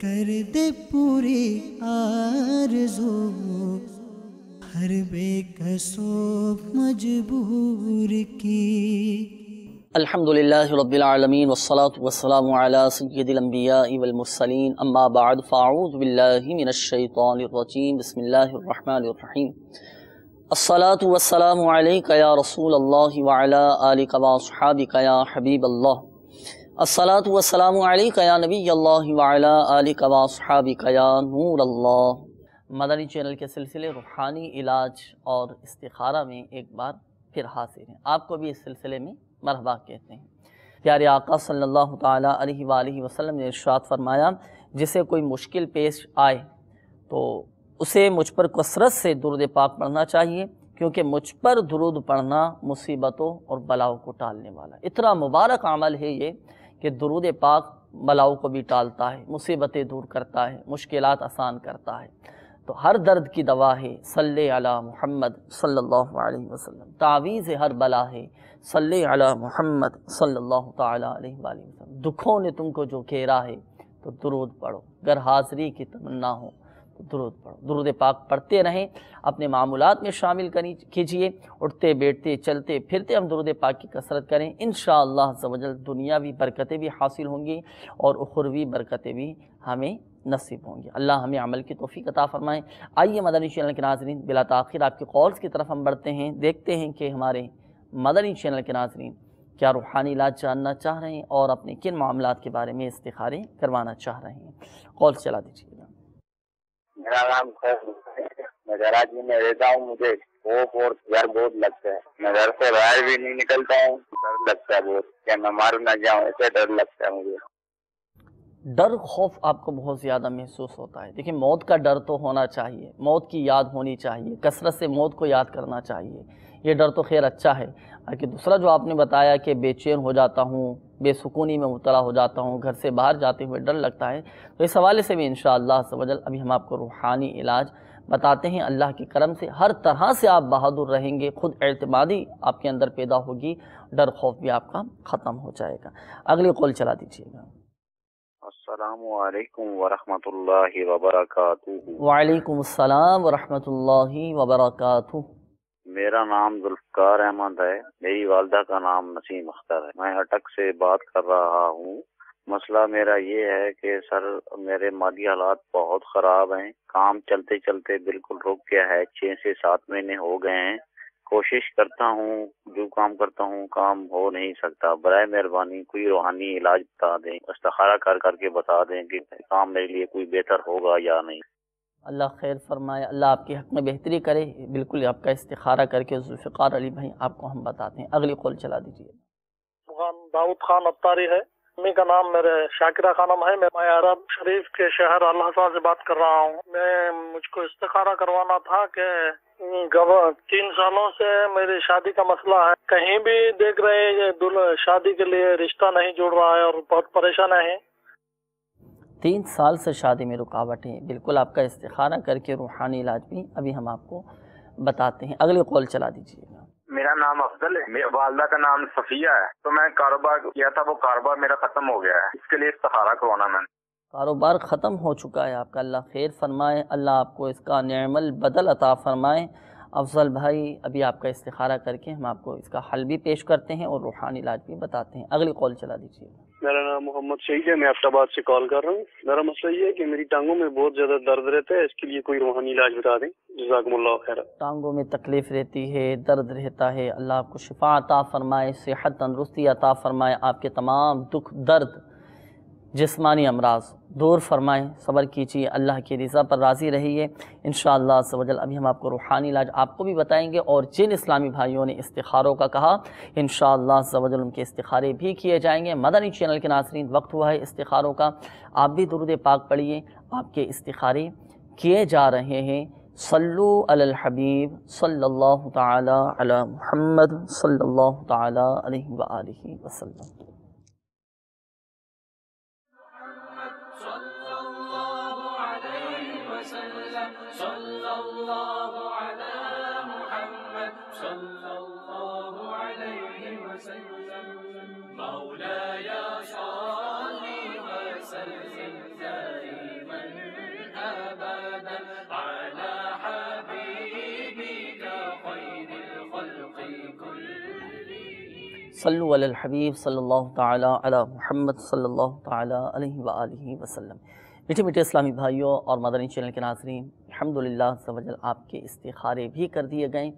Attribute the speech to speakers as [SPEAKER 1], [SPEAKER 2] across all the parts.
[SPEAKER 1] کر دے پوری آرزو ہر بے کسو مجبور کی۔
[SPEAKER 2] الحمدللہ رب العالمین والصلاة والسلام علی سید الانبیاء والمرسلین اما بعد فاعوذ باللہ من الشیطان الرجیم بسم اللہ الرحمن الرحیم الصلاة والسلام علیک یا رسول اللہ وعلی آلک واصحابک یا حبیب اللہ الصلاة والسلام علیک یا نبی اللہ وعلی آلک واصحابک یا نور اللہ۔ مدنی چینل کے سلسلے روحانی علاج اور استخارہ میں ایک بار پھر حاضر ہیں، آپ کو بھی اس سلسلے میں مرحبا کہتے ہیں۔ پیارے آقا صلی اللہ تعالیٰ علیہ وآلہ وسلم نے ارشاد فرمایا، جسے کوئی مشکل پیش آئے تو اسے مجھ پر کثرت سے درود پاک پڑھنا چاہیے، کیونکہ مجھ پر درود پڑھنا مصیبتوں اور بلاؤں کو ٹالنے والا اتنا مبارک عمل ہے یہ کہ درود پاک بلاؤں کو بھی ٹالتا ہے، مصیبتیں دور کرتا ہے، مشکلات آسان کرتا ہے۔ تو ہر درد کی دوا ہے صلی علی محمد صلی اللہ علیہ وسلم، تعویذ ہر بلا ہے صلی علی محمد صلی اللہ تعالیٰ علیہ وآلہ وسلم۔ دکھوں نے تم کو جو گھیرا ہے تو درود پڑھو، گر حاضری کی تمنا ہو تو درود پڑھو۔ درود پاک پڑھتے رہیں، اپنے معمولات میں شامل کیجئے، اٹھتے بیٹھتے چلتے پھرتے ہم درود پاک کی کثرت کریں، انشاءاللہ عز و جل دنیاوی برکتیں بھی حاصل ہوں گی اور اخروی برکتیں بھی ہمیں نصیب ہوں گی۔ اللہ ہمیں عمل کی توفیق عطا فرمائیں۔ آئیے مدنی چینل کے ناظرین، بلا تاخیر آپ کے کالز کی طرف ہم بڑھتے ہیں، دیکھتے ہیں کہ ہمارے مدنی چینل کے ناظرین کیا روحانی علاج جاننا چاہ رہے ہیں اور اپنے کن معاملات کے بارے میں استخارے کروانا چاہ رہے ہیں۔ کالز چلا دیجیے گا۔
[SPEAKER 3] میرا نام میں کراچی میں رہتا ہوں، مجھے خوف اور ڈر بہت لگتا ہے، میں گھر سے باہر بھی نہیں نکلتا ہوں، ڈر لگتا ہے بہت کہ میں مار نہ جاؤں، ایسے ڈر لگتا ہے مجھے۔
[SPEAKER 2] ڈر خوف آپ کو بہت زیادہ محسوس ہوتا ہے۔ دیکھیں موت کا ڈر تو ہونا چاہیے، موت کی یاد ہونی چاہیے، کثرت سے موت کو یاد کرنا چاہیے، یہ ڈر تو خیر اچھا ہے۔ کہ دوسرا جو آپ نے بتایا کہ بے چین ہو جاتا ہوں، بے سکونی میں مبتلا ہو جاتا ہوں، گھر سے باہر جاتے ہوئے ڈر لگتا ہے، تو اس حوالے سے بھی انشاءاللہ عز و جل ابھی ہم آپ کو روحانی علاج بتاتے ہیں۔ اللہ کے کرم سے ہر طرح سے آپ بہادر رہیں گے، خود اعتمادی آپ کے اندر پیدا ہوگی، ڈر خوف بھی آپ کا ختم ہو جائے گا۔ اگلی قول چلا دیجیے گا۔
[SPEAKER 3] السلام علیکم ورحمۃ اللہ وبرکاتہ۔
[SPEAKER 2] وعلیکم السلام ورحمۃ اللہ وبرکاتہ۔
[SPEAKER 3] میرا نام ذوالفقار احمد ہے، میری والدہ کا نام نسیم اختر ہے، میں اٹک سے بات کر رہا ہوں۔ مسئلہ میرا یہ ہے کہ سر میرے مالی حالات بہت خراب ہیں، کام چلتے چلتے بالکل رک گیا ہے، 6 سے 7 مہینے ہو گئے ہیں، کوشش کرتا ہوں، جو کام کرتا ہوں کام ہو نہیں سکتا، برائے مہربانی کوئی روحانی علاج بتا دیں، استخارہ کر کے بتا دیں کہ کام میرے لیے کوئی بہتر ہوگا یا نہیں۔
[SPEAKER 2] اللہ خیر فرمائے، اللہ آپ کے حق میں بہتری کرے۔ بالکل آپ کا استخارہ کر کے ذوالفقار علی بھائی آپ کو ہم بتاتے ہیں۔ اگلی قول چلا دیجیے۔
[SPEAKER 4] داؤد خان اتاری ہے، امی کا نام میرے شاکرہ خانم ہے، میں عرب شریف کے شہر الحصا سے بات کر رہا ہوں۔ مجھ کو استخارہ کروانا تھا کہ 3 سالوں سے میری شادی کا مسئلہ ہے، کہیں بھی دیکھ رہے ہیں شادی کے لیے رشتہ نہیں جڑ رہا ہے اور بہت پریشان ہے۔
[SPEAKER 2] 3 سال سے شادی میں رکاوٹ ہے، بالکل آپ کا استخارہ کر کے روحانی علاج بھی ابھی ہم آپ کو بتاتے ہیں۔ اگلی قول چلا دیجیے گا۔
[SPEAKER 5] میرا نام افضل ہے، میری والدہ کا نام صفیہ ہے، تو میں کاروبار کیا تھا، وہ کاروبار میرا ختم ہو گیا ہے، اس کے لیے استخارہ کروانا میں نے۔
[SPEAKER 2] کاروبار ختم ہو چکا ہے آپ کا، اللہ خیر فرمائے، اللہ آپ کو اس کا نعم البدل عطا فرمائے۔ افضل بھائی ابھی آپ کا استخارہ کر کے ہم آپ کو اس کا حل بھی پیش کرتے ہیں اور روحانی علاج بھی بتاتے ہیں۔ اگلی قول چلا دیجیے گا۔
[SPEAKER 4] میرا نام محمد شہید ہے، میں آفت آباد سے کال کر رہا ہوں۔ میرا مسئلہ یہ ہے کہ میری ٹانگوں میں بہت زیادہ درد رہتا ہے، اس کے لیے کوئی روحانی علاج بتا دیں، جزاکم اللہ خیر۔
[SPEAKER 2] ٹانگوں میں تکلیف رہتی ہے، درد رہتا ہے، اللہ آپ کو شفا عطا فرمائے، صحت تندرستی عطا فرمائے، آپ کے تمام دکھ درد جسمانی امراض دور فرمائیں، صبر کیجیے، اللہ کی رضا پر راضی رہیے۔ انشاءاللہ عز و جل ابھی ہم آپ کو روحانی علاج آپ کو بھی بتائیں گے، اور جن اسلامی بھائیوں نے استخاروں کا کہا انشاءاللہ عز و جل ان کے استخارے بھی کیے جائیں گے۔ مدنی چینل کے ناظرین وقت ہوا ہے استخاروں کا، آپ بھی درود پاک پڑھیے، آپ کے استخارے کیے جا رہے ہیں۔ صلو علی الحبیب صلی اللہ تعالی علی محمد صلی اللہ تعالی علیہ وآلہ وسلم۔
[SPEAKER 6] صلی اللہ علی محمد صلی اللہ علیہ وسلم، مولایا صلی وسلم دائما
[SPEAKER 2] صلو علی الحبیب صلی اللہ تعالی علی محمد صلی اللہ تعالی علیہ وآلہ وسلم۔ میٹھے میٹھے اسلامی بھائیوں اور مدنی چینل کے ناظرین، الحمدللہ عز و جل آپ کے استخارے بھی کر دیے گئے،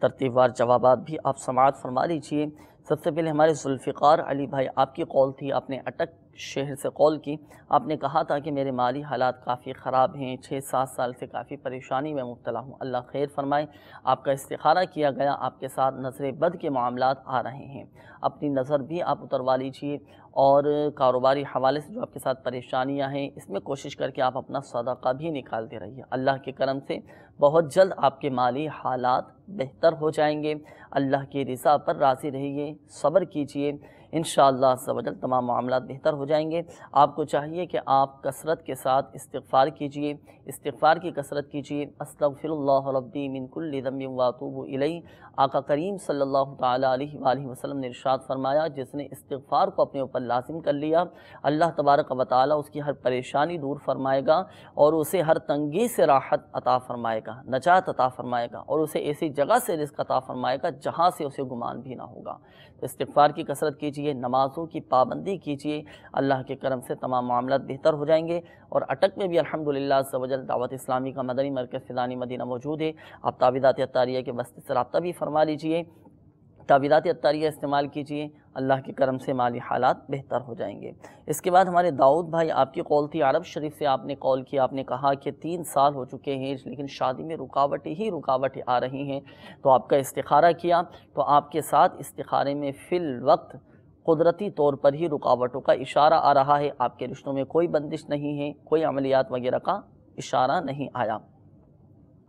[SPEAKER 2] ترتیب وار جوابات بھی آپ سماعت فرما لیجئے۔ سب سے پہلے ہمارے ذوالفقار علی بھائی، آپ کی قول تھی، آپ نے اٹک شہر سے قول کی، آپ نے کہا تھا کہ میرے مالی حالات کافی خراب ہیں، 6-7 سال سے کافی پریشانی میں مبتلا ہوں، اللہ خیر فرمائے۔ آپ کا استخارہ کیا گیا، آپ کے ساتھ نظر بد کے معاملات آ رہے ہیں، اپنی نظر بھی آپ اتروا لیجئے، اور کاروباری حوالے سے جو آپ کے ساتھ پریشانیاں ہیں اس میں کوشش کر کے آپ اپنا صدقہ بھی نکالتے رہیے۔ اللہ کے کرم سے بہت جلد آپ کے مالی حالات بہتر ہو جائیں گے، اللہ کی رضا پر راضی رہیے، صبر کیجئے، انشاءاللہ عز و جل تمام معاملات بہتر ہو جائیں گے۔ آپ کو چاہیے کہ آپ کثرت کے ساتھ استغفار کیجئے، استغفار کی کثرت کیجئے۔ استغفر اللہ ربی من کل ذنب واتوب الیہ۔ آقا کریم صلی اللہ تعالیٰ علیہ وآلہ وسلم نے ارشاد فرمایا، جس نے استغفار کو اپنے اوپر لازم کر لیا، اللہ تبارک و تعالیٰ اس کی ہر پریشانی دور فرمائے گا اور اسے ہر تنگی سے راحت عطا فرمائے گا، نجات عطا فرمائے گا، اور اسے ایسی جگہ سے رزق عطا فرمائے گا جہاں سے اسے گمان بھی نہ ہوگا۔ تو استغفار کی کثرت کیجئے، نمازوں کی پابندی کیجئے، اللہ کے کرم سے تمام معاملات بہتر ہو جائیں گے۔ اور اٹک میں بھی الحمدللہ عز و جل دعوت اسلامی کا مدنی مرکز فیضانی مدینہ موجود ہے، آپ تعویذات عطاریہ کے واسطے سے رابطہ بھی فرما لیجئے، تعویذات عطاریہ استعمال کیجئے، اللہ کے کرم سے مالی حالات بہتر ہو جائیں گے۔ اس کے بعد ہمارے داؤد بھائی، آپ کی قول تھی، عرب شریف سے آپ نے قول کی، آپ نے کہا کہ 3 سال ہو چکے ہیں لیکن شادی میں رکاوٹیں آ رہی ہیں، تو آپ کا استخارہ کیا، تو آپ کے ساتھ استخارے میں فی الوقت قدرتی طور پر ہی رکاوٹوں کا اشارہ آ رہا ہے، آپ کے رشتوں میں کوئی بندش نہیں ہے، کوئی عملیات وغیرہ کا اشارہ نہیں آیا۔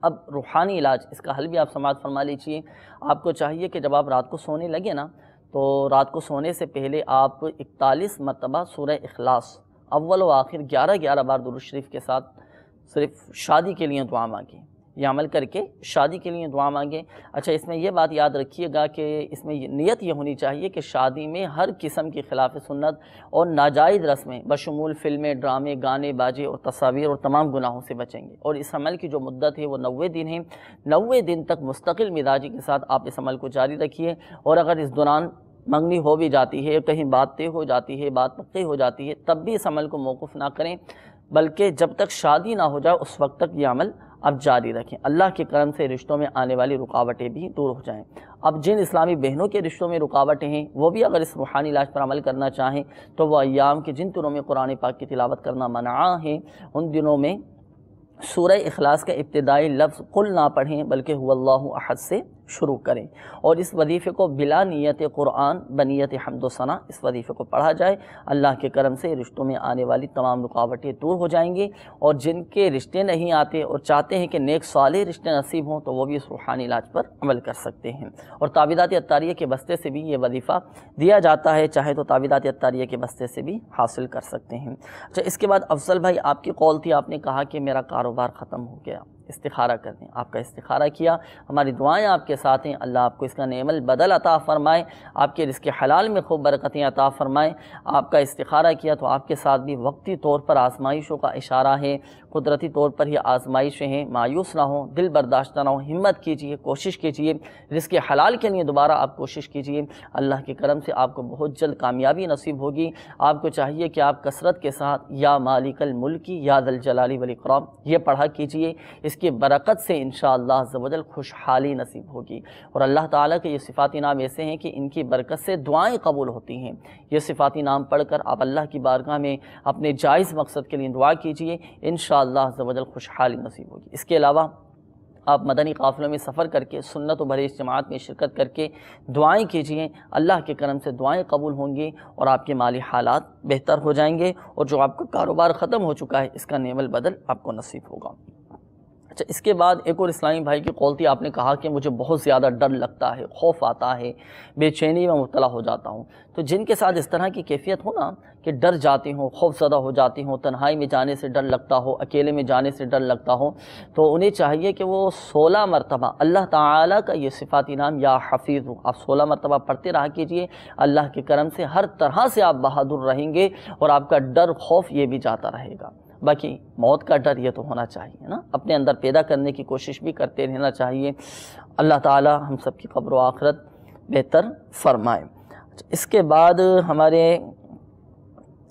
[SPEAKER 2] اب روحانی علاج، اس کا حل بھی آپ سماعت فرما لیجئے۔ آپ کو چاہیے کہ جب آپ رات کو سونے لگے نا، تو رات کو سونے سے پہلے آپ 41 مرتبہ سورہ اخلاص اول و آخر 11 بار درود شریف کے ساتھ صرف شادی کے لیے دعا مانگیں، یہ عمل کر کے شادی کے لیے دعا مانگیں۔ اچھا، اس میں یہ بات یاد رکھیے گا کہ اس میں نیت یہ ہونی چاہیے کہ شادی میں ہر قسم کی خلاف سنت اور ناجائز رسمیں بشمول فلمیں، ڈرامے، گانے باجے اور تصاویر اور تمام گناہوں سے بچیں گے، اور اس عمل کی جو مدت ہے وہ 90 دن ہے، 90 دن تک مستقل مزاجی کے ساتھ آپ اس عمل کو جاری رکھیے۔ اور اگر اس دوران منگنی ہو بھی جاتی ہے، کہیں بات طے ہو جاتی ہے، بات پکی ہو جاتی ہے، تب بھی اس عمل کو موقوف نہ کریں، بلکہ جب تک شادی نہ ہو جائے اس وقت تک یہ عمل اب جاری رکھیں، اللہ کے کرم سے رشتوں میں آنے والی رکاوٹیں بھی دور ہو جائیں۔ اب جن اسلامی بہنوں کے رشتوں میں رکاوٹیں ہیں وہ بھی اگر اس روحانی علاج پر عمل کرنا چاہیں تو وہ ایام کے جن دنوں میں قرآن پاک کی تلاوت کرنا منع ہے، ان دنوں میں سورہ اخلاص کا ابتدائی لفظ قل نہ پڑھیں بلکہ هو اللہ احد سے شروع کریں، اور اس وظیفے کو بلا نیت قرآن بنیت حمد و ثنا اس وظیفے کو پڑھا جائے۔ اللہ کے کرم سے رشتوں میں آنے والی تمام رکاوٹیں دور ہو جائیں گی، اور جن کے رشتے نہیں آتے اور چاہتے ہیں کہ نیک صالح رشتے نصیب ہوں تو وہ بھی اس روحانی علاج پر عمل کر سکتے ہیں۔ اور تعویذات عطاریہ کے بستے سے بھی یہ وظیفہ دیا جاتا ہے، چاہے تو تعویذات عطاریہ کے بستے سے بھی حاصل کر سکتے ہیں۔ اچھا، اس کے بعد افضل بھائی، آپ کی قول تھی، آپ نے کہا کہ میرا کاروبار ختم ہو گیا، استخارہ کر دیں۔ آپ کا استخارہ کیا، ہماری دعائیں آپ کے ساتھ ہیں، اللہ آپ کو اس کا نعم البدل عطا فرمائے، آپ کے رزق حلال میں خوب برکتیں عطا فرمائے۔ آپ کا استخارہ کیا تو آپ کے ساتھ بھی وقتی طور پر آزمائشوں کا اشارہ ہے، قدرتی طور پر ہی آزمائشیں ہیں، مایوس نہ ہوں، دل برداشتہ نہ ہوں، ہمت کیجئے، کوشش کیجئے، رزق حلال کے لیے دوبارہ آپ کوشش کیجئے، اللہ کے کرم سے آپ کو بہت جلد کامیابی نصیب ہوگی۔ آپ کو چاہیے کہ آپ کثرت کے ساتھ یا مالک الملک یا ذی الجلال والاکرام یہ پڑھا کیجئے، اس کی برکت سے انشاءاللہ عز و جل خوشحالی نصیب ہوگی۔ اور اللہ تعالیٰ کے یہ صفاتی نام ایسے ہیں کہ ان کی برکت سے دعائیں قبول ہوتی ہیں۔ یہ صفاتی نام پڑھ کر آپ اللہ کی بارگاہ میں اپنے جائز مقصد کے لیے دعا کیجئے، انشاءاللہ عز و جل خوشحالی نصیب ہوگی۔ اس کے علاوہ آپ مدنی قافلوں میں سفر کر کے سنت و بھری اجتماعات میں شرکت کر کے دعائیں کیجئے، اللہ کے کرم سے دعائیں قبول ہوں گی اور آپ کے مالی حالات بہتر ہو جائیں گے، اور جو آپ کا کاروبار ختم ہو چکا ہے اس کا نعم البدل آپ کو نصیب ہوگا۔ اچھا، اس کے بعد ایک اور اسلامی بھائی کی قول تھی، آپ نے کہا کہ مجھے بہت زیادہ ڈر لگتا ہے، خوف آتا ہے، بے چینی میں مبتلا ہو جاتا ہوں۔ تو جن کے ساتھ اس طرح کی کیفیت ہو نا کہ ڈر جاتے ہوں، خوف زدہ ہو جاتے ہوں، تنہائی میں جانے سے ڈر لگتا ہو، اکیلے میں جانے سے ڈر لگتا ہو، تو انہیں چاہیے کہ وہ 16 مرتبہ اللہ تعالیٰ کا یہ صفاتی نام یا حفیظ آپ 16 مرتبہ پڑھتے رہا کیجئے۔ اللہ کے کرم سے ہر طرح سے آپ بہادر رہیں گے اور آپ کا ڈر خوف یہ بھی جاتا رہے گا۔ باقی موت کا ڈر یہ تو ہونا چاہیے نا، اپنے اندر پیدا کرنے کی کوشش بھی کرتے رہنا چاہیے۔ اللہ تعالی ہم سب کی قبر و آخرت بہتر فرمائے۔ اس کے بعد ہمارے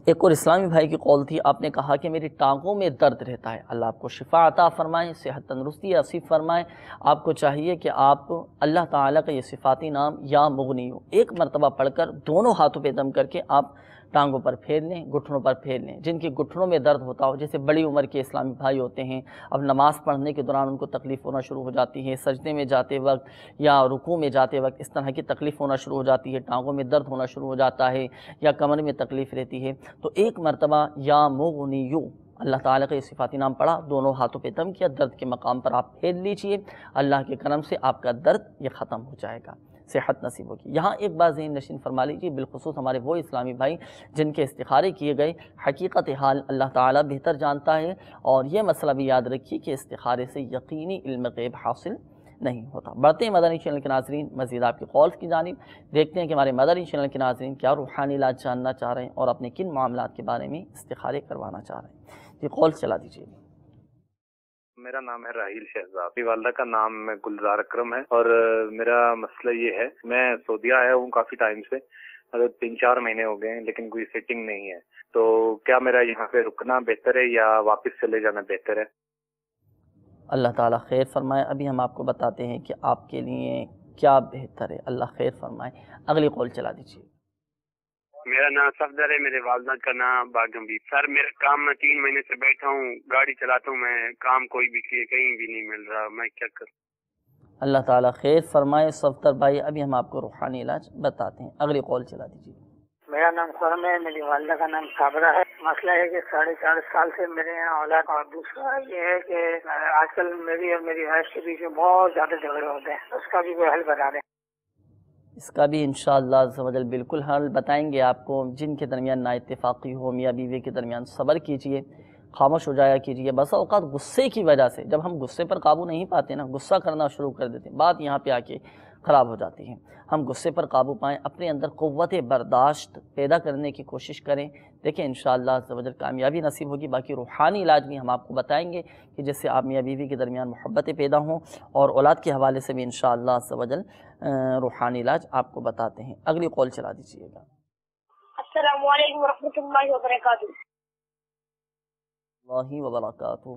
[SPEAKER 2] ایک اور اسلامی بھائی کی قول تھی، آپ نے کہا کہ میری ٹانگوں میں درد رہتا ہے، اللہ آپ کو شفا عطا فرمائیں، صحت تندرستی نصیب فرمائیں۔ آپ کو چاہیے کہ آپ اللہ تعالیٰ کا یہ صفاتی نام یا مغنی ہو ایک مرتبہ پڑھ کر دونوں ہاتھوں پہ دم کر کے آپ ٹانگوں پر پھیر لیں، گھٹنوں پر پھیر لیں۔ جن کی گھٹنوں میں درد ہوتا ہو، جیسے بڑی عمر کے اسلامی بھائی ہوتے ہیں، اب نماز پڑھنے کے دوران ان کو تکلیف ہونا شروع ہو جاتی ہے، سجدے میں جاتے وقت یا رکوع میں جاتے وقت اس طرح کی تکلیف ہونا شروع ہو جاتی ہے، ٹانگوں میں درد ہونا شروع ہو جاتا ہے یا کمر میں تکلیف رہتی ہے، تو ایک مرتبہ یا مغنیو اللہ تعالیٰ کا یہ صفاتی نام پڑھا، دونوں ہاتھوں پہ دم کیا، درد کے مقام پر آپ پھیر لیجئے، اللہ کے کرم سے آپ کا درد یہ ختم ہو جائے گا، صحت نصیب ہوگی۔ یہاں ایک بات ذہن نشین فرما لیجیے، بالخصوص ہمارے وہ اسلامی بھائی جن کے استخارے کیے گئے، حقیقت حال اللہ تعالیٰ بہتر جانتا ہے، اور یہ مسئلہ بھی یاد رکھیے کہ استخارے سے یقینی علم غیب حاصل نہیں ہوتا۔ بڑھتے ہیں مدنی چینل کے ناظرین مزید آپ کے قول کی جانب، دیکھتے ہیں کہ ہمارے مدنی چینل کے ناظرین کیا روحانی علاج جاننا چاہ رہے ہیں اور اپنے کن معاملات کے بارے میں استخارے کروانا چاہ رہے ہیں۔ یہ قول چلا دیجیے۔
[SPEAKER 5] میرا نام ہے راہیل شہزاد، میری والدہ کا نام گلزار اکرم ہے، اور میرا مسئلہ یہ ہے، میں سعودیہ آیا ہوں کافی ٹائم سے، 3-4 مہینے ہو گئے ہیں، لیکن کوئی سیٹنگ نہیں ہے، تو کیا میرا یہاں پہ رکنا بہتر ہے یا واپس چلے جانا بہتر ہے؟
[SPEAKER 2] اللہ تعالیٰ خیر فرمائے۔ ابھی ہم آپ کو بتاتے ہیں کہ آپ کے لیے کیا بہتر ہے، اللہ خیر فرمائے۔ اگلی قول چلا دیجیے۔
[SPEAKER 7] میرا نام صفدر ہے، میرے والدہ کا نام باغم بی۔ سر میرا کام، میں 3 مہینے سے بیٹھا ہوں، گاڑی چلاتا ہوں میں، کام کوئی بھی کہیں بھی نہیں مل رہا، میں کیا کروں؟
[SPEAKER 2] اللہ تعالیٰ خیر فرمائے صفدر بھائی۔ ابھی ہم آپ کو روحانی علاج بتاتے ہیں، اگلی قول چلا دیجیے۔
[SPEAKER 8] میرا نام خرم ہے، میری والدہ کا نام صابرہ ہے۔ مسئلہ ہے کہ 4.5 سال سے میرے یہاں اولاد، اور دوسرا یہ ہے کہ آج کل میری اور میری وائف کے بیچ میں بہت زیادہ جھگڑے ہوتے ہیں، اس کا بھی کوئی حل بتا دیں۔
[SPEAKER 2] اس کا بھی انشاءاللہ عز و جل بالکل حل بتائیں گے آپ کو۔ جن کے درمیان نا اتفاقی ہو، میاں بیوی کے درمیان صبر کیجئے، خاموش ہو جایا کیجئے۔ بس اوقات غصے کی وجہ سے جب ہم غصے پر قابو نہیں پاتے نا، غصہ کرنا شروع کر دیتے ہیں، بات یہاں پہ آ کے خراب ہو جاتی ہے۔ ہم غصے پر قابو پائیں، اپنے اندر قوت برداشت پیدا کرنے کی کوشش کریں، دیکھیں انشاءاللہ عز و جل کامیابی نصیب ہوگی۔ باقی روحانی علاج بھی ہم آپ کو بتائیں گے کہ جس سے آپ میاں بیوی کے درمیان محبتیں پیدا ہوں، اور اولاد کے حوالے سے بھی انشاءاللہ عز و جل روحانی علاج آپ کو بتاتے ہیں۔ اگلی قول چلا دیجیے گا۔
[SPEAKER 9] السلام علیکم ورحمۃ اللہ وبرکاتہ۔
[SPEAKER 2] اللہ وبرکاتہ۔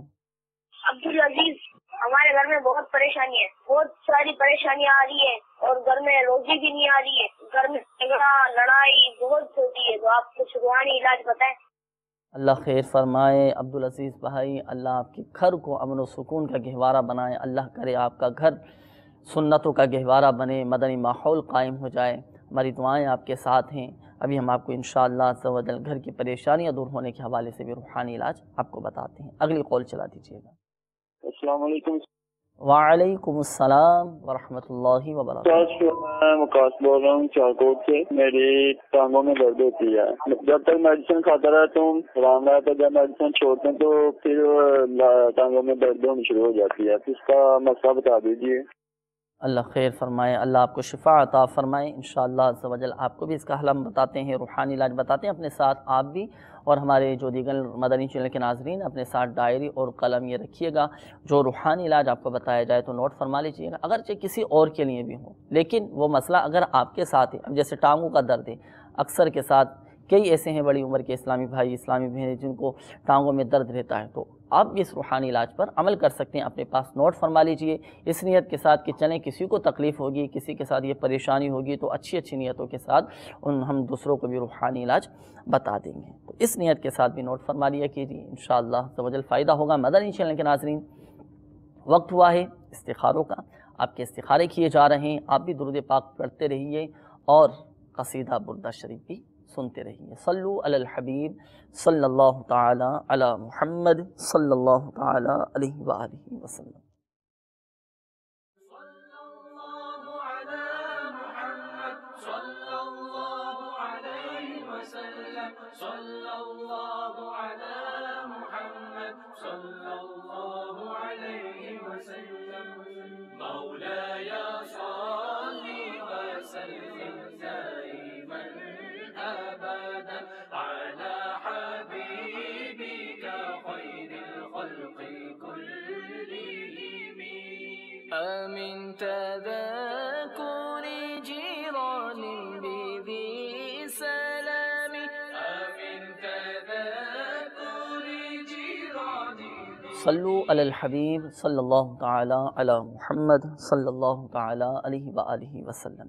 [SPEAKER 9] عبدالعزیز، ہمارے گھر میں بہت پریشانی ہے، بہت ساری پریشانیاں آ رہی ہیں، اور گھر میں روزی بھی نہیں آ رہی ہے، گھر میں جھگڑا لڑائی بہت ہوتی ہے، تو آپ کچھ روحانی علاج بتائیں۔
[SPEAKER 2] اللہ خیر فرمائے عبدالعزیز بھائی، اللہ آپ کے گھر کو امن و سکون کا گہوارہ بنائے، اللہ کرے آپ کا گھر سنتوں کا گہوارہ بنے، مدنی ماحول قائم ہو جائے۔ ہماری دعائیں آپ کے ساتھ ہیں۔ ابھی ہم آپ کو انشاءاللہ عز و جل گھر کی پریشانیاں دور ہونے کے حوالے سے بھی روحانی علاج آپ کو بتاتے ہیں۔ اگلی قول چلا دیجیے گا۔
[SPEAKER 10] السلام علیکم۔
[SPEAKER 2] وعلیکم السلام ورحمۃ اللہ وبرکاتہ۔
[SPEAKER 10] میں مقاصد بول رہا ہوں چارکوٹ سے۔ میری ٹانگوں میں درد ہوتی ہے، جب تک میڈیسن کھاتا رہتا ہوں آرام رہتا ہے، جب میڈیسن چھوڑتے ہیں تو پھر ٹانگوں میں درد ہونی شروع ہو جاتی ہے، تو اس کا مسئلہ بتا دیجیے۔
[SPEAKER 2] اللہ خیر فرمائے، اللہ آپ کو شفا عطا فرمائے انشاءاللہ عز و جل۔ آپ کو بھی اس کا حل ہم بتاتے ہیں، روحانی علاج بتاتے ہیں، اپنے ساتھ آپ بھی اور ہمارے جو دیگر مدنی چینل کے ناظرین اپنے ساتھ ڈائری اور قلم یہ رکھیے گا، جو روحانی علاج آپ کو بتایا جائے تو نوٹ فرما لیجیے گا، اگرچہ کسی اور کے لیے بھی ہو، لیکن وہ مسئلہ اگر آپ کے ساتھ ہے، اب جیسے ٹانگوں کا درد ہے، اکثر کے ساتھ کئی ایسے ہیں بڑی عمر کے اسلامی بھائی اسلامی بہنیں جن کو ٹانگوں میں درد رہتا ہے، تو آپ بھی اس روحانی علاج پر عمل کر سکتے ہیں، اپنے پاس نوٹ فرما لیجئے اس نیت کے ساتھ کہ چلیں کسی کو تکلیف ہوگی، کسی کے ساتھ یہ پریشانی ہوگی تو اچھی نیتوں کے ساتھ ہم دوسروں کو بھی روحانی علاج بتا دیں گے، تو اس نیت کے ساتھ بھی نوٹ فرما لیا کیجیے، انشاءاللہ عز و جل فائدہ ہوگا۔ مدنی چینل کے ناظرین، وقت ہوا ہے استخاروں کا، آپ کے استخارے کیے جا رہے ہیں، آپ بھی درود پاک پڑھتے رہیے اور قصیدہ بردہ شریف بھی سنتے رہیے۔ صلو علی الحبیب صلی اللہ تعالی علی محمد صلی اللہ تعالی علیہ وآلہ وسلم۔
[SPEAKER 6] مولاي صل وسلم دائما أبدا على حبيبك خير الخلق كلهم. أمن تذكر جيران بذي
[SPEAKER 2] صلو علی الحبیب صلی اللہ تعالی علی محمد صلی اللہ تعالی علیہ وآلہ وسلم۔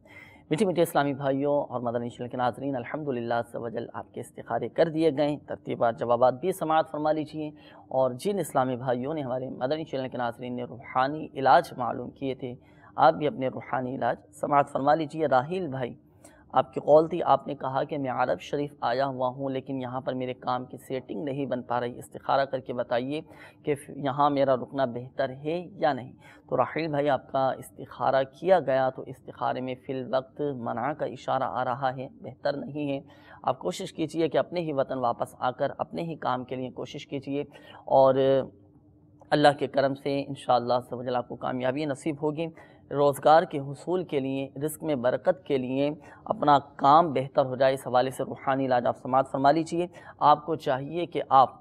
[SPEAKER 2] میٹھے میٹھے اسلامی بھائیوں اور مدنی چینل کے ناظرین، الحمدللہ عز و جل آپ کے استخارے کر دیے گئے، ترتیبات جوابات بھی سماعت فرما لیجیے۔ اور جن اسلامی بھائیوں نے ہمارے مدنی چینل کے ناظرین نے روحانی علاج معلوم کیے تھے، آپ بھی اپنے روحانی علاج سماعت فرما لیجیے۔ راحیل بھائی، آپ کی قول تھی، آپ نے کہا کہ میں عرب شریف آیا ہوا ہوں لیکن یہاں پر میرے کام کی سیٹنگ نہیں بن پا رہی، استخارہ کر کے بتائیے کہ یہاں میرا رکنا بہتر ہے یا نہیں۔ تو راحیل بھائی، آپ کا استخارہ کیا گیا تو استخارے میں فی الوقت منع کا اشارہ آ رہا ہے، بہتر نہیں ہے۔ آپ کوشش کیجئے کہ اپنے ہی وطن واپس آ کر اپنے ہی کام کے لیے کوشش کیجئے، اور اللہ کے کرم سے انشاءاللہ عز و جل آپ کو کامیابی نصیب ہوگی۔ روزگار کے حصول کے لیے، رزق میں برکت کے لیے، اپنا کام بہتر ہو جائے، اس حوالے سے روحانی علاج آپ سماعت فرما لیجیے۔ آپ کو چاہیے کہ آپ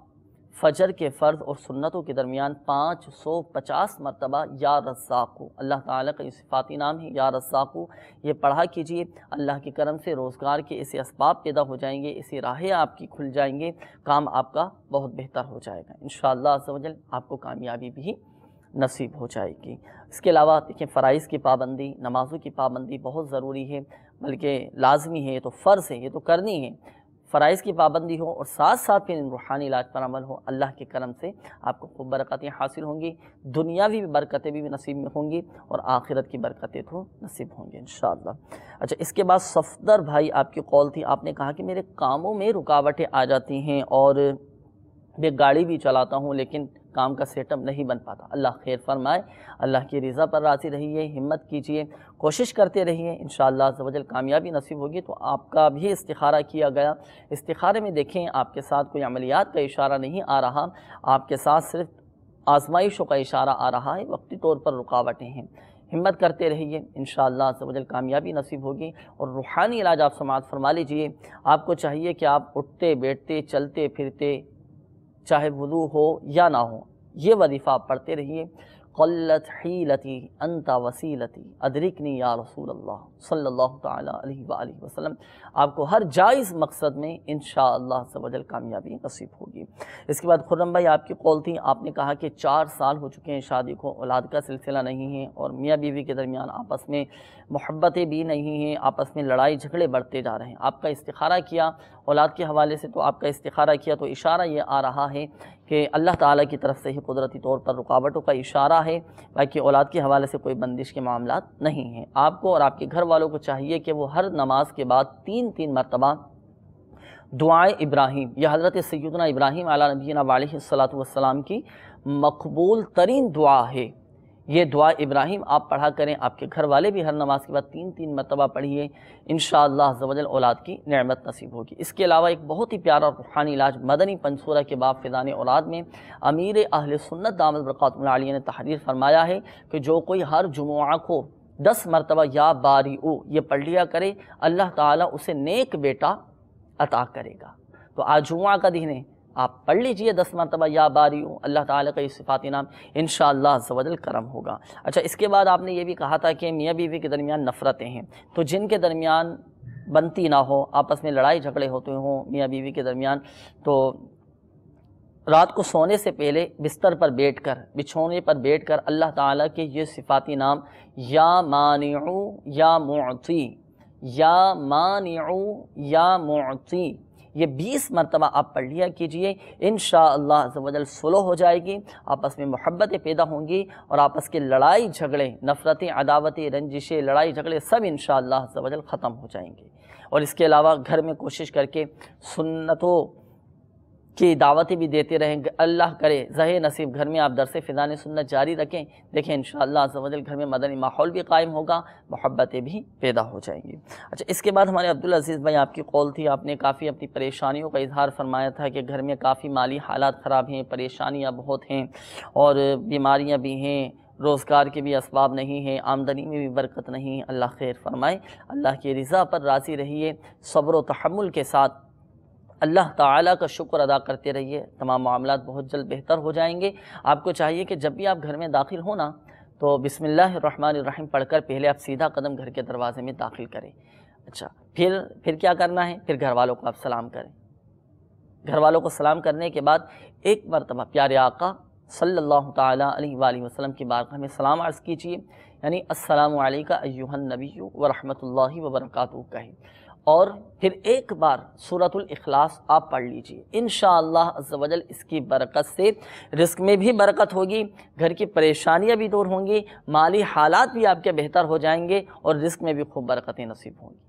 [SPEAKER 2] فجر کے فرض اور سنتوں کے درمیان 550 مرتبہ یا رزاقو، اللہ تعالیٰ کا یہ صفاتی نام ہے یا رزاقو، یہ پڑھا کیجیے۔ اللہ کے کرم سے روزگار کے ایسے اسباب پیدا ہو جائیں گے، ایسی راہیں آپ کی کھل جائیں گے، کام آپ کا بہت بہتر ہو جائے گا انشاءاللہ عز و جل، آپ کو کامیابی بھی نصیب ہو جائے گی۔ اس کے علاوہ دیکھیں، فرائض کی پابندی، نمازوں کی پابندی بہت ضروری ہے، بلکہ لازمی ہے، یہ تو فرض ہے، یہ تو کرنی ہے۔ فرائض کی پابندی ہو اور ساتھ ساتھ پھر روحانی علاج پر عمل ہو، اللہ کے کرم سے آپ کو خوب برکتیں حاصل ہوں گی، دنیاوی برکتیں بھی نصیب میں ہوں گی اور آخرت کی برکتیں تو نصیب ہوں گی انشاءاللہ۔ اچھا، اس کے بعد صفدر بھائی، آپ کی قول تھی، آپ نے کہا کہ میرے کاموں میں رکاوٹیں آ جاتی ہیں اور میں گاڑی بھی چلاتا ہوں لیکن کام کا سیٹ اپ نہیں بن پاتا۔ اللہ خیر فرمائے، اللہ کی رضا پر راضی رہیے، ہمت کیجئے، کوشش کرتے رہیے، انشاءاللہ عز و جل کامیابی نصیب ہوگی۔ تو آپ کا بھی استخارہ کیا گیا، استخارے میں دیکھیں آپ کے ساتھ کوئی عملیات کا اشارہ نہیں آ رہا، آپ کے ساتھ صرف آزمائشوں کا اشارہ آ رہا ہے، وقتی طور پر رکاوٹیں ہیں۔ ہمت کرتے رہیے، انشاءاللہ عز و جل کامیابی نصیب ہوگی۔ اور روحانی علاج آپ سماعت فرما لیجئے۔ آپ کو چاہیے کہ آپ اٹھتے بیٹھتے چلتے پھرتے، چاہے وضو ہو یا نہ ہو، یہ وظیفہ آپ پڑھتے رہیے۔ قلت حیلتی انت وسیلتی ادرکنی یا رسول اللہ صلی اللہ تعالیٰ علیہ وآلہ وسلم۔ آپ کو ہر جائز مقصد میں انشاءاللہ عز و جل کامیابی نصیب ہوگی۔ اس کے بعد خرم بھائی، آپ کی قول تھی، آپ نے کہا کہ 4 سال ہو چکے ہیں شادی کو، اولاد کا سلسلہ نہیں ہے اور میاں بیوی کے درمیان آپس میں محبتیں بھی نہیں ہیں، آپس میں لڑائی جھگڑے بڑھتے جا رہے ہیں۔ آپ کا استخارہ کیا اولاد کے حوالے سے، تو آپ کا استخارہ کیا تو اشارہ یہ آ رہا ہے کہ اللہ تعالیٰ کی طرف سے ہی قدرتی طور پر رکاوٹوں کا اشارہ ہے، باقی اولاد کے حوالے سے کوئی بندش کے معاملات نہیں ہیں۔ آپ کو اور آپ کے گھر والوں کو چاہیے کہ وہ ہر نماز کے بعد 3 مرتبہ دعائے ابراہیم، یہ حضرت سیدنا ابراہیم علیہ نبینا علیہ الصلاۃ والسلام کی مقبول ترین دعا ہے، یہ دعا ابراہیم آپ پڑھا کریں، آپ کے گھر والے بھی ہر نماز کے بعد 3 مرتبہ پڑھیے، انشاءاللہ عز و جل اولاد کی نعمت نصیب ہوگی۔ اس کے علاوہ ایک بہت ہی پیارا روحانی علاج مدنی پنصورہ کے باب فیضان اولاد میں امیر اہل سنت دامت برکاتہ العالیہ نے تحریر فرمایا ہے کہ جو کوئی ہر جمعہ کو 10 مرتبہ یا باریعو یہ پڑھ لیا کرے، اللہ تعالیٰ اسے نیک بیٹا عطا کرے گا۔ تو آج جمعہ کا دن ہے، آپ پڑھ لیجئے 10 مرتبہ یا باریعو، اللہ تعالیٰ کا یہ صفاتی نام، انشاءاللہ عز و جل کرم ہوگا۔ اچھا، اس کے بعد آپ نے یہ بھی کہا تھا کہ میاں بیوی کے درمیان نفرتیں ہیں، تو جن کے درمیان بنتی نہ ہو، آپس میں لڑائی جھگڑے ہوتے ہوں میاں بیوی کے درمیان، تو رات کو سونے سے پہلے بستر پر بیٹھ کر، بچھونے پر بیٹھ کر اللہ تعالیٰ کے یہ صفاتی نام یا مانعو یا معطی، یا مانعو یا معطی، یہ 20 مرتبہ آپ پڑھ لیا کیجئے، انشاءاللہ عز و جل صلح ہو جائے گی، آپس میں محبتیں پیدا ہوں گی اور آپس کے لڑائی جھگڑے، نفرتیں، عداوتیں، رنجشیں، لڑائی جھگڑے سب انشاءاللہ عز و جل ختم ہو جائیں گے۔ اور اس کے علاوہ گھر میں کوشش کر کے سنتوں کی دعوتیں بھی دیتے رہیں، اللہ کرے ظاہر نصیب گھر میں آپ درس فیضان سنت جاری رکھیں، دیکھیں انشاءاللہ عز و جل گھر میں مدنی ماحول بھی قائم ہوگا، محبتیں بھی پیدا ہو جائیں گی۔ اچھا، اس کے بعد ہمارے عبدالعزیز بھائی، آپ کی قول تھی، آپ نے کافی اپنی پریشانیوں کا اظہار فرمایا تھا کہ گھر میں کافی مالی حالات خراب ہیں، پریشانیاں بہت ہیں اور بیماریاں بھی ہیں، روزگار کے بھی اسباب نہیں ہیں، آمدنی میں بھی برکت نہیں۔ اللہ خیر فرمائے، اللہ کی رضا پر راضی رہیے، صبر و تحمل کے ساتھ اللہ تعالیٰ کا شکر ادا کرتے رہیے، تمام معاملات بہت جلد بہتر ہو جائیں گے۔ آپ کو چاہیے کہ جب بھی آپ گھر میں داخل ہونا تو بسم اللہ الرحمن الرحیم پڑھ کر پہلے آپ سیدھا قدم گھر کے دروازے میں داخل کریں۔ اچھا، پھر کیا کرنا ہے؟ پھر گھر والوں کو آپ سلام کریں۔ گھر والوں کو سلام کرنے کے بعد 1 مرتبہ پیارے آقا صلی اللہ تعالیٰ علیہ وآلہ وسلم کی بارگاہ میں سلام عرض کیجئے، یعنی السلام علیکہ ایہا النبی ورحمۃ اللہ وبرکاتہ کہیں، اور پھر ایک بار سورۃ الاخلاص آپ پڑھ لیجئے۔ انشاءاللہ عز و جل اس کی برکت سے رزق میں بھی برکت ہوگی، گھر کی پریشانیاں بھی دور ہوں گی، مالی حالات بھی آپ کے بہتر ہو جائیں گے، اور رزق میں بھی خوب برکتیں نصیب ہوں گی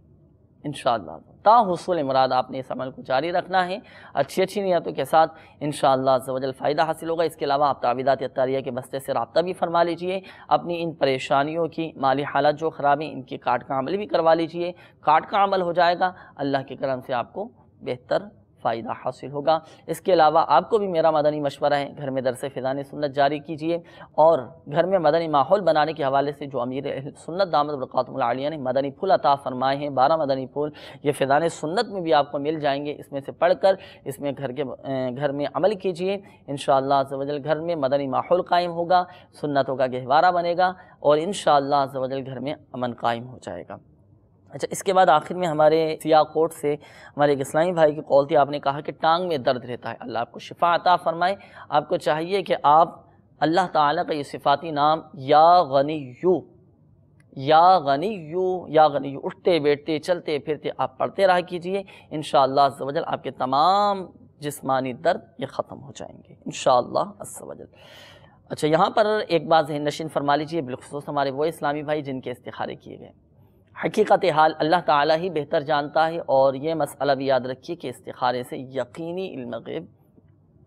[SPEAKER 2] انشاءاللہ۔ تا حصول مراد آپ نے اس عمل کو جاری رکھنا ہے اچھی نیتوں کے ساتھ، انشاءاللہ عز و جل فائدہ حاصل ہوگا۔ اس کے علاوہ آپ تعویذات اطاریہ کے بستے سے رابطہ بھی فرما لیجئے، اپنی ان پریشانیوں کی، مالی حالات جو خراب ہیں ان کی کاٹ کا عمل بھی کروا لیجئے، کاٹ کا عمل ہو جائے گا، اللہ کے کرم سے آپ کو بہتر فائدہ حاصل ہوگا۔ اس کے علاوہ آپ کو بھی میرا مدنی مشورہ ہے، گھر میں درس فیضان سنت جاری کیجئے، اور گھر میں مدنی ماحول بنانے کے حوالے سے جو امیر اہل سنت دامت برکاتہم العالیہ نے مدنی پھول عطا فرمائے ہیں، 12 مدنی پھول، یہ فیضان سنت میں بھی آپ کو مل جائیں گے، اس میں سے پڑھ کر اس میں گھر میں عمل کیجئے، انشاءاللہ عز و جل گھر میں مدنی ماحول قائم ہوگا، سنتوں کا گہوارہ بنے گا، اور انشاءاللہ عز و جل گھر میں امن قائم ہو جائے گا۔ اچھا، اس کے بعد آخر میں ہمارے سیاہ کوٹ سے ہمارے ایک اسلامی بھائی کی قول تھی، آپ نے کہا کہ ٹانگ میں درد رہتا ہے، اللہ آپ کو شفا عطا فرمائے۔ آپ کو چاہیے کہ آپ اللہ تعالیٰ کا یہ صفاتی نام یا غنیو، یا غنیو، یا غنیو، اٹھتے بیٹھتے چلتے پھرتے آپ پڑھتے رہا کیجئے، انشاءاللہ عز و جل آپ کے تمام جسمانی درد یہ ختم ہو جائیں گے انشاءاللہ عز و جل۔ اچھا، یہاں پر ایک بات ذہن نشین فرما لیجئے، بالخصوص ہمارے وہ اسلامی بھائی جن کے استخارے کیے گئے، حقیقت حال اللہ تعالیٰ ہی بہتر جانتا ہے، اور یہ مسئلہ بھی یاد رکھیے کہ استخارے سے یقینی علم غیب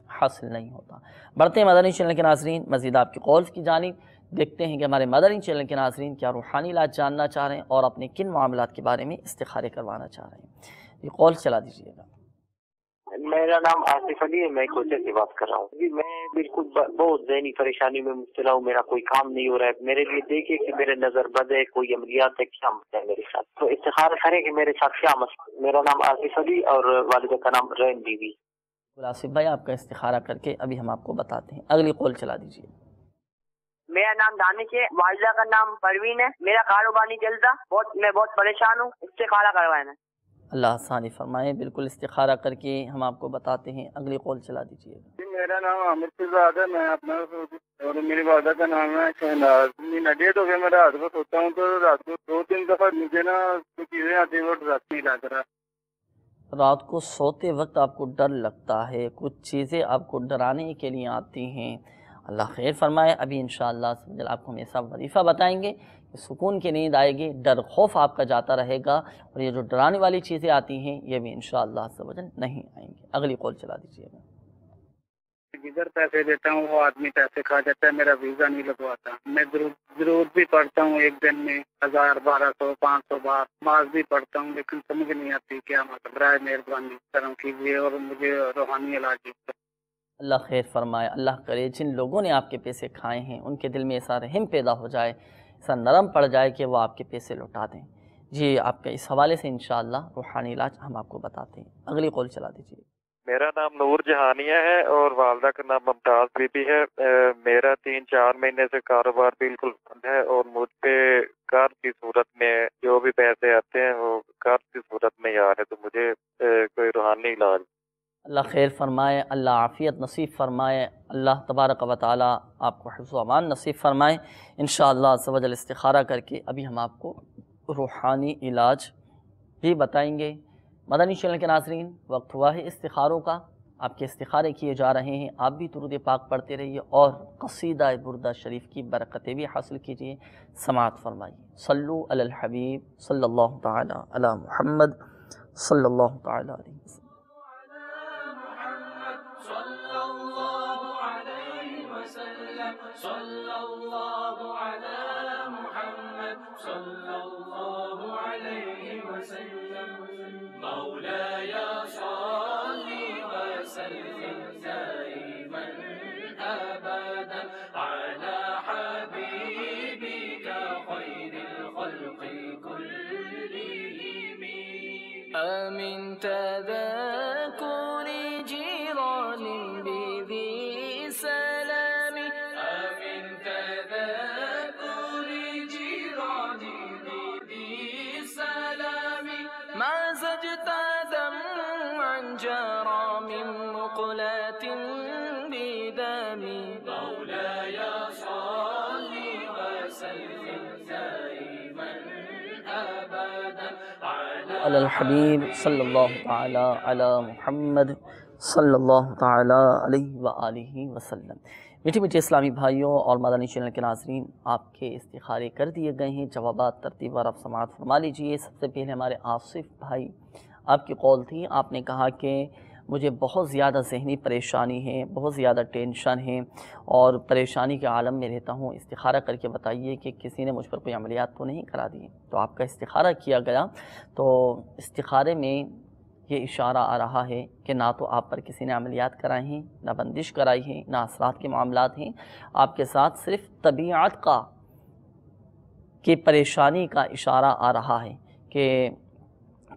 [SPEAKER 2] حاصل نہیں ہوتا۔ بڑھتے مدنی چینل کے ناظرین، مزید آپ کی قول کی جانب دیکھتے ہیں کہ ہمارے مدنی چینل کے ناظرین کیا روحانی علاج جاننا چاہ رہے ہیں اور اپنے کن معاملات کے بارے میں استخارے کروانا چاہ رہے ہیں۔ یہ قول چلا دیجیے گا۔
[SPEAKER 11] میرا نام آصف علی ہے، میں کوچے سے بات کر رہا ہوں جی۔ میں بالکل بہت ذہنی پریشانی میں مبتلا ہوں، میرا کوئی کام نہیں ہو رہا ہے، میرے لیے دیکھیے کہ میرے نظر بد ہے، کوئی عملیات ہے، کیا مسئلہ ہے میرے ساتھ، تو استخارہ کریں کہ میرے ساتھ کیا مسئلہ۔ میرا نام آصف علی اور والدہ کا نام رین بی بی۔
[SPEAKER 2] آصف بھائی آپ کا استخارہ کر کے ابھی ہم آپ کو بتاتے ہیں، اگلی قول چلا دیجیے۔
[SPEAKER 12] میرا نام دانش ہے، والدہ کا نام پروین ہے، میرا کاروبار نہیں چلتا، میں بہت پریشان ہوں، استخارہ کروانا ہے۔ اللہ
[SPEAKER 2] آسانی فرمائے، بالکل استخارہ کر کے ہم آپ کو بتاتے ہیں، اگلی قول چلا دیجیے گا۔
[SPEAKER 10] میرا نام عامر شہزاد ہے، میں اپنا اور میری والدہ کا نام ہے شہناز۔ ڈیٹ ہو گیا، میں رات کو سوتا ہوں تو رات کو 2-3 دفعہ مجھے نا چیزیں آتی ہیں، وہ رات نہیں لگ رہا۔
[SPEAKER 2] رات کو سوتے وقت آپ کو ڈر لگتا ہے، کچھ چیزیں آپ کو ڈرانے کے لیے آتی ہیں، اللہ خیر فرمائے۔ ابھی انشاءاللہ آپ کو ہم ایسا وظیفہ بتائیں گے کہ سکون کی نیند آئے گی، ڈر خوف آپ کا جاتا رہے گا، اور یہ جو ڈرانے والی چیزیں آتی ہیں یہ بھی انشاءاللہ نہیں آئیں گی۔ اگلی قول چلا دیجیے گا۔
[SPEAKER 10] جدھر پیسے دیتا ہوں وہ آدمی پیسے کھا جاتا ہے، میرا ویزا نہیں لگواتا۔ میں ضرور بھی پڑھتا ہوں، ایک دن میں 1000 1200 500 بار نماز بھی پڑھتا ہوں، لیکن سمجھ نہیں آتی کیا مطلب۔ برائے مہربانی کرم کیجیے اور مجھے روحانی علاج دیجیے۔
[SPEAKER 2] اللہ خیر فرمائے، اللہ کرے جن لوگوں نے آپ کے پیسے کھائے ہیں ان کے دل میں ایسا رحم پیدا ہو جائے، ایسا نرم پڑ جائے کہ وہ آپ کے پیسے لوٹا دیں۔ جی، آپ کے اس حوالے سے انشاءاللہ روحانی علاج ہم آپ کو بتاتے ہیں۔ اگلی قول چلا دیجیے۔
[SPEAKER 13] میرا نام نور جہانیہ ہے اور والدہ کا نام ممتاز بی بی ہے۔ میرا 3-4 مہینے سے کاروبار بالکل بند ہے، اور مجھ پہ قرض کی صورت میں جو بھی پیسے آتے ہیں وہ قرض کی صورت میں آ رہے ہیں، تو مجھے کوئی روحانی علاج۔
[SPEAKER 2] اللہ خیر فرمائے، اللہ عافیت نصیب فرمائے، اللہ تبارک و تعالی آپ کو حفظ و امان نصیب فرمائے۔ انشاءاللہ عز و جل استخارہ کر کے ابھی ہم آپ کو روحانی علاج بھی بتائیں گے۔ مدنی چینل کے ناظرین، وقت ہوا ہے استخاروں کا، آپ کے استخارے کیے جا رہے ہیں، آپ بھی درود پاک پڑھتے رہیے اور قصیدہ بردہ شریف کی برکتیں بھی حاصل کیجیے، سماعت فرمائیے۔ صلو علی الحبیب صلی اللہ تعالی علی محمد صلی اللہ تعالی علیہ وسلم۔
[SPEAKER 6] مولاي صل وسلم دائما أبدا على حبيبك خير الخلق كلهم.
[SPEAKER 14] آمن تذكر جيران بذي سلام،
[SPEAKER 6] آمن تذكر جيران بذي سلام،
[SPEAKER 14] ما زجت دمعا جرى من مقلاة بدم.
[SPEAKER 2] علی الحبیب صلی اللہ تعالی علی محمد صلی اللہ تعالی علیہ وآلہ وسلم۔ میٹھے میٹھے اسلامی بھائیوں اور مدنی چینل کے ناظرین، آپ کے استخارے کر دیے گئے ہیں، جوابات ترتیب اور آپ سماعت فرما لیجئے۔ سب سے پہلے ہمارے آصف بھائی، آپ کی قول تھی، آپ نے کہا کہ مجھے بہت زیادہ ذہنی پریشانی ہے، بہت زیادہ ٹینشن ہے اور پریشانی کے عالم میں رہتا ہوں، استخارہ کر کے بتائیے کہ کسی نے مجھ پر کوئی عملیات تو نہیں کرا دی۔ تو آپ کا استخارہ کیا گیا، تو استخارے میں یہ اشارہ آ رہا ہے کہ نہ تو آپ پر کسی نے عملیات کرائے ہیں، نہ بندش کرائی ہے، نہ اثرات کے معاملات ہیں، آپ کے ساتھ صرف طبیعت کی پریشانی کا اشارہ آ رہا ہے کہ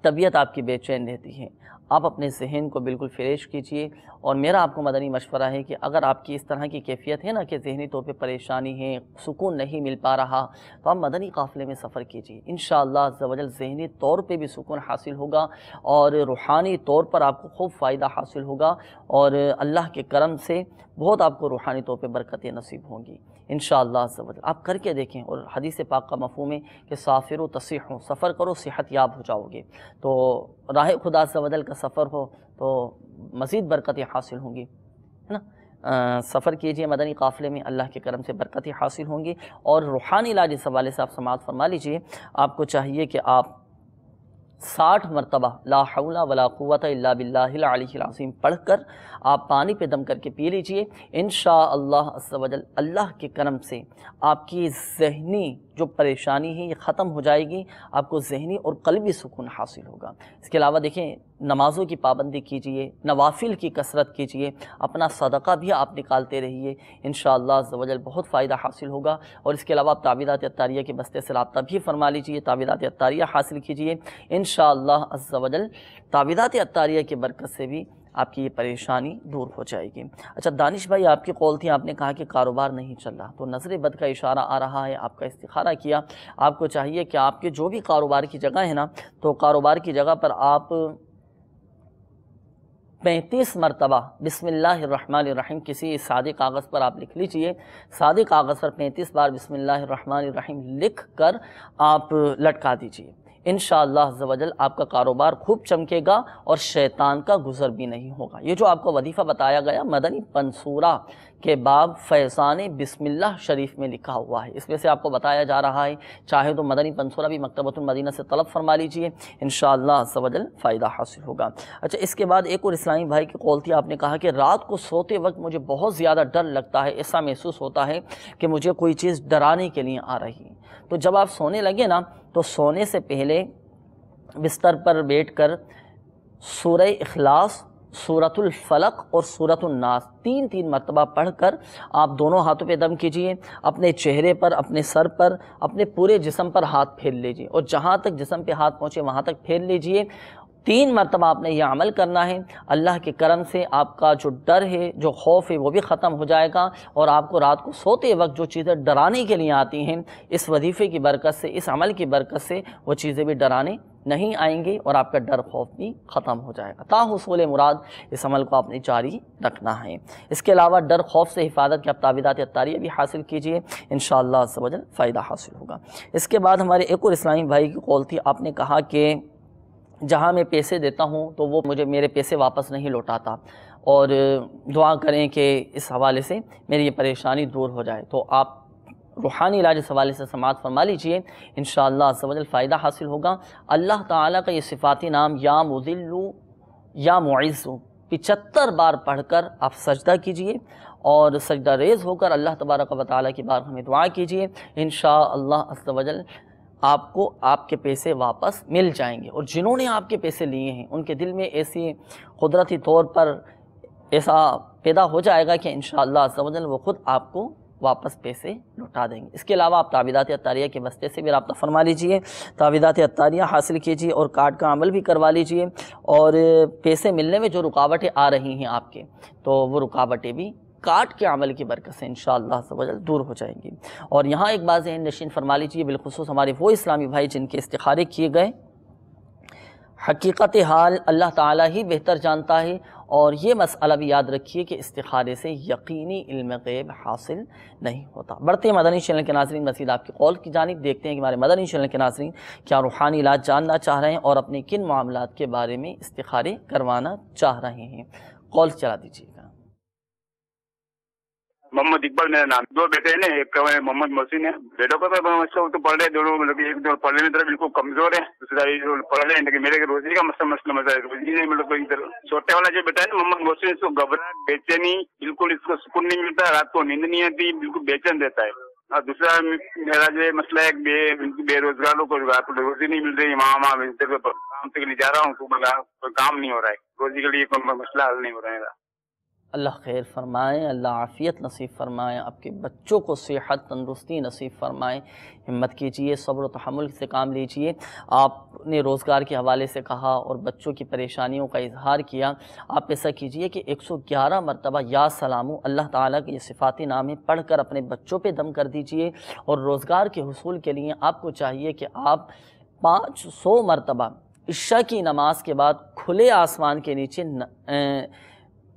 [SPEAKER 2] طبیعت آپ کی بے چین رہتی ہے۔ آپ اپنے ذہن کو بالکل فریش کیجئے، اور میرا آپ کو مدنی مشورہ ہے کہ اگر آپ کی اس طرح کی کیفیت ہے نا کہ ذہنی طور پہ پریشانی ہے، سکون نہیں مل پا رہا، تو آپ مدنی قافلے میں سفر کیجئے۔ انشاءاللہ عز و جل ذہنی طور پہ بھی سکون حاصل ہوگا اور روحانی طور پر آپ کو خوب فائدہ حاصل ہوگا، اور اللہ کے کرم سے بہت آپ کو روحانی طور پہ برکتیں نصیب ہوں گی انشاءاللہ عز و جل۔ آپ کر کے دیکھیں، اور حدیث پاک کا مفہوم ہے کہ سافروا تصیحوا، سفر کرو صحت یاب ہو جاؤ گے۔ تو راہ خدا عز و جل کا سفر ہو تو مزید برکتیں حاصل ہوں گی، ہے نا۔ سفر کیجئے مدنی قافلے میں، اللہ کے کرم سے برکتیں حاصل ہوں گی، اور روحانی علاج اس حوالے سے آپ سماعت فرما لیجئے۔ آپ کو چاہیے کہ آپ 60 مرتبہ لا حول ولا قوت الا باللہ العلی العظیم پڑھ کر آپ پانی پہ دم کر کے پی لیجئے۔ انشاءاللہ عز و جل اللہ کے کرم سے آپ کی ذہنی جو پریشانی ہے یہ ختم ہو جائے گی، آپ کو ذہنی اور قلبی سکون حاصل ہوگا۔ اس کے علاوہ دیکھیں، نمازوں کی پابندی کیجئے، نوافل کی کثرت کیجئے، اپنا صدقہ بھی آپ نکالتے رہیے، انشاءاللہ عز و جل بہت فائدہ حاصل ہوگا۔ اور اس کے علاوہ آپ تعویذات عطاریہ کے بستے سے رابطہ بھی فرما لیجئے، تعویذات عطاریہ حاصل کیجئے، انشاءاللہ عز و جل تعویذات عطاریہ کی برکت سے بھی آپ کی یہ پریشانی دور ہو جائے گی۔ اچھا دانش بھائی، آپ کی قول تھی، آپ نے کہا کہ کاروبار نہیں چل رہا، تو نظر بد کا اشارہ آ رہا ہے، آپ کا استخارہ کیا۔ آپ کو چاہیے کہ آپ کے جو بھی کاروبار کی جگہ ہے نا، تو کاروبار کی جگہ پر آپ 35 مرتبہ بسم اللہ الرحمن الرحیم کسی سادے کاغذ پر آپ لکھ لیجئے، سادے کاغذ پر 35 بار بسم اللہ الرحمن الرحیم لکھ کر آپ لٹکا دیجئے۔ انشاءاللہ عز و جل آپ کا کاروبار خوب چمکے گا اور شیطان کا گزر بھی نہیں ہوگا۔ یہ جو آپ کو وظیفہ بتایا گیا مدنی پنصورہ کے باب فیضان بسم اللہ شریف میں لکھا ہوا ہے، اس میں سے آپ کو بتایا جا رہا ہے، چاہے تو مدنی پنصورہ بھی مکتبۃ المدینہ سے طلب فرما لیجئے، انشاءاللہ عز و جل فائدہ حاصل ہوگا۔ اچھا اس کے بعد ایک اور اسلامی بھائی کی قول تھی، آپ نے کہا کہ رات کو سوتے وقت مجھے بہت زیادہ ڈر لگتا ہے، ایسا محسوس ہوتا ہے کہ مجھے کوئی چیز ڈرانے کے لیے آ رہی ہے۔ تو جب آپ سونے لگے نا، تو سونے سے پہلے بستر پر بیٹھ کر سورہ اخلاص، سورۃ الفلق اور سورۃ الناس 3 مرتبہ پڑھ کر آپ دونوں ہاتھوں پہ دم کیجئے، اپنے چہرے پر، اپنے سر پر، اپنے پورے جسم پر ہاتھ پھیر لیجئے، اور جہاں تک جسم پہ ہاتھ پہنچے وہاں تک پھیر لیجئے۔ 3 مرتبہ آپ نے یہ عمل کرنا ہے، اللہ کے کرم سے آپ کا جو ڈر ہے، جو خوف ہے، وہ بھی ختم ہو جائے گا، اور آپ کو رات کو سوتے وقت جو چیزیں ڈرانے کے لیے آتی ہیں، اس وظیفے کی برکت سے، اس عمل کی برکت سے وہ چیزیں بھی ڈرانے نہیں آئیں گی، اور آپ کا ڈر خوف بھی ختم ہو جائے گا۔ تا حصول مراد اس عمل کو آپ نے جاری رکھنا ہے۔ اس کے علاوہ ڈر خوف سے حفاظت کے آپ تعویذات عطاریہ بھی حاصل کیجئے، انشاءاللہ عز و جل فائدہ حاصل ہوگا۔ اس کے بعد ہمارے ایک اور اسلامی بھائی کی قول تھی، آپ نے کہا کہ جہاں میں پیسے دیتا ہوں تو وہ مجھے میرے پیسے واپس نہیں لوٹاتا، اور دعا کریں کہ اس حوالے سے میری یہ پریشانی دور ہو جائے۔ تو آپ روحانی علاج اس حوالے سے سماعت فرما لیجئے، انشاءاللہ عز و جل فائدہ حاصل ہوگا۔ اللہ تعالیٰ کا یہ صفاتی نام یا مذل یا معز 75 بار پڑھ کر آپ سجدہ کیجئے، اور سجدہ ریز ہو کر اللہ تبارک و تعالیٰ کی بارگاہ میں دعا کیجئے، انشاءاللہ عز و جل آپ کو آپ کے پیسے واپس مل جائیں گے۔ اور جنہوں نے آپ کے پیسے لیے ہیں ان کے دل میں ایسی قدرتی طور پر ایسا پیدا ہو جائے گا کہ انشاءاللہ عز و جل وہ خود آپ کو واپس پیسے لوٹا دیں گے۔ اس کے علاوہ آپ تعویذات عطاریہ کے بستے سے بھی رابطہ فرما لیجئے، تعویذات عطاریہ حاصل کیجئے، اور کارڈ کا عمل بھی کروا لیجئے، اور پیسے ملنے میں جو رکاوٹیں آ رہی ہیں آپ کے، تو وہ رکاوٹیں بھی کارڈ کے عمل کی برکت سے انشاءاللہ عز و جل دور ہو جائیں گی۔ اور یہاں ایک بات ذہن نشین فرما لیجئے، بالخصوص ہمارے وہ اسلامی بھائی جن کے استخارے کیے گئے، حقیقت حال اللہ تعالیٰ ہی بہتر جانتا ہے، اور یہ مسئلہ بھی یاد رکھیے کہ استخارے سے یقینی علم غیب حاصل نہیں ہوتا۔ بڑھتے ہیں مدنی چینل کے ناظرین مزید آپ کی قول کی جانب، دیکھتے ہیں کہ ہمارے مدنی چینل کے ناظرین کیا روحانی علاج جاننا چاہ رہے ہیں اور اپنے کن معاملات کے بارے میں استخارے کروانا چاہ رہے ہیں۔ قول چلا دیجیے گا۔
[SPEAKER 15] محمد اقبال میرا نام، دو بیٹے ہیں، ایک محمد محسن ہے، بیٹوں کو تو پڑھ رہے، دونوں مطلب ایک دو پڑھنے میں طرف بالکل کمزور ہے، دوسرا پڑھ رہے ہیں لیکن میرے روزی کا مسئلہ ہے، روزی نہیں مطلب ادھر چھوٹے والا جو بیٹا ہے نا محمد محسن، اس کو گھبراہٹ بے چینی، بالکل اس کو سکون نہیں ملتا، رات کو نیند نہیں آتی، بالکل بے چین رہتا ہے۔ اور دوسرا میرا جو مسئلہ ہے بے روزگاروں کو روزی نہیں مل رہی، وہاں کام سے جا رہا ہوں تو کوئی کام نہیں ہو رہا ہے، روزی کے لیے کوئی مسئلہ حل نہیں ہو رہا ہے۔
[SPEAKER 2] اللہ خیر فرمائیں، اللہ عافیت نصیب فرمائیں، آپ کے بچوں کو صحت تندرستی نصیب فرمائیں۔ ہمت کیجئے، صبر و تحمل سے کام لیجئے۔ آپ نے روزگار کے حوالے سے کہا اور بچوں کی پریشانیوں کا اظہار کیا، آپ ایسا کیجئے کہ 111 مرتبہ یا سلامو اللہ تعالیٰ کے یہ صفاتی نامے پڑھ کر اپنے بچوں پہ دم کر دیجئے، اور روزگار کے حصول کے لیے آپ کو چاہیے کہ آپ 500 مرتبہ عشاء کی نماز کے بعد کھلے آسمان کے نیچے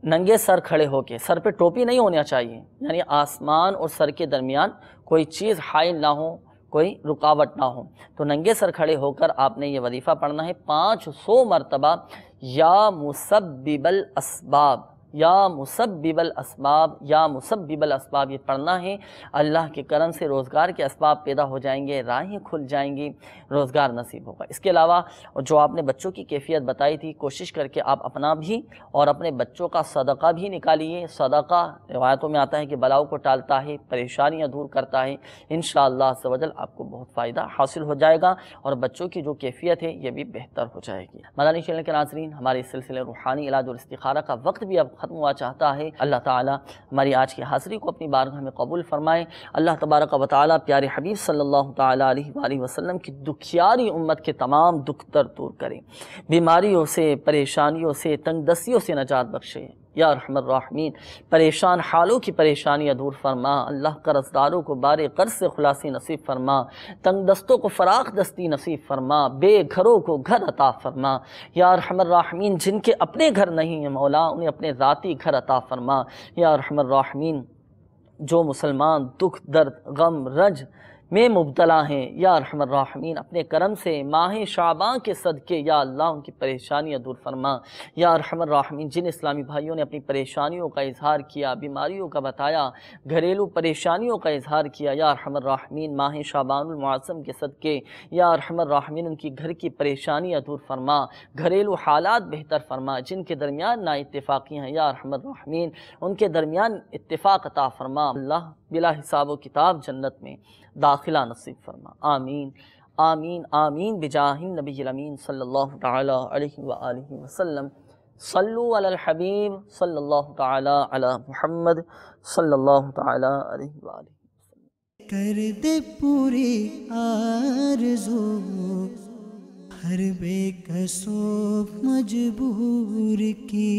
[SPEAKER 2] ننگے سر کھڑے ہو کے، سر پہ ٹوپی نہیں ہونا چاہیے، یعنی آسمان اور سر کے درمیان کوئی چیز حائل نہ ہو، کوئی رکاوٹ نہ ہو، تو ننگے سر کھڑے ہو کر آپ نے یہ وظیفہ پڑھنا ہے 500 مرتبہ، یا مسبب الاسباب، یا مسبب الاسباب، یا مسبب الاسباب، یہ پڑھنا ہے۔ اللہ کے کرم سے روزگار کے اسباب پیدا ہو جائیں گے، راہیں کھل جائیں گی، روزگار نصیب ہوگا۔ اس کے علاوہ جو آپ نے بچوں کی کیفیت بتائی تھی، کوشش کر کے آپ اپنا بھی اور اپنے بچوں کا صدقہ بھی نکالیے۔ صدقہ روایتوں میں آتا ہے کہ بلاؤں کو ٹالتا ہے، پریشانیاں دور کرتا ہے، انشاءاللہ عز و جل آپ کو بہت فائدہ حاصل ہو جائے گا اور بچوں کی جو کیفیت ہے یہ بھی بہتر ہو جائے گی۔ مدنی چینل کے ناظرین، ہمارے سلسلے روحانی علاج اور استخارہ کا وقت بھی اب ختم ہوا چاہتا ہے۔ اللہ تعالیٰ ہماری آج کی حاضری کو اپنی بارگاہ میں قبول فرمائے۔ اللہ تبارک و تعالیٰ پیارے حبیب صلی اللہ تعالیٰ علیہ وآلہ وسلم کی دکھیاری امت کے تمام دکھ دور کرے، بیماریوں سے، پریشانیوں سے، تنگ دستیوں سے نجات بخشے۔ یا ارحم الراحمین، پریشان حالوں کی پریشانیاں دور فرما، اللہ قرض داروں کو بارے قرض سے خلاصی نصیب فرما، تنگ دستوں کو فراخ دستی نصیب فرما، بے گھروں کو گھر عطا فرما۔ یا ارحم الراحمین، جن کے اپنے گھر نہیں ہیں مولا، انہیں اپنے ذاتی گھر عطا فرما۔ یا ارحم الراحمین، جو مسلمان دکھ، درد، غم، رنج میں مبتلا ہیں، یا ارحم الراحمین اپنے کرم سے ماہ شعبان کے صدقے یا اللہ ان کی پریشانیاں دور فرما۔ یا ارحم الراحمین، جن اسلامی بھائیوں نے اپنی پریشانیوں کا اظہار کیا، بیماریوں کا بتایا، گھریلو پریشانیوں کا اظہار کیا، یا ارحم الراحمین ماہ شعبان المعظم کے صدقے یا ارحم الراحمین ان کی گھر کی پریشانیاں دور فرما، گھریلو حالات بہتر فرما۔ جن کے درمیان نا اتفاقی ہیں، یا ارحم الراحمین ان کے درمیان اتفاق عطا فرما۔ اللہ بلا حساب و کتاب جنت میں داخلہ نصیب فرما۔ آمین آمین آمین بجاہ النبی الامین صلی اللہ تعالی علیہ وآلہ وسلم۔ صلو علی الحبیب صلی اللہ تعالی علی محمد صلی اللہ تعالی علیہ وآلہ وسلم۔
[SPEAKER 1] کر دے پوری آرزو ہر بے کسو مجبور کی،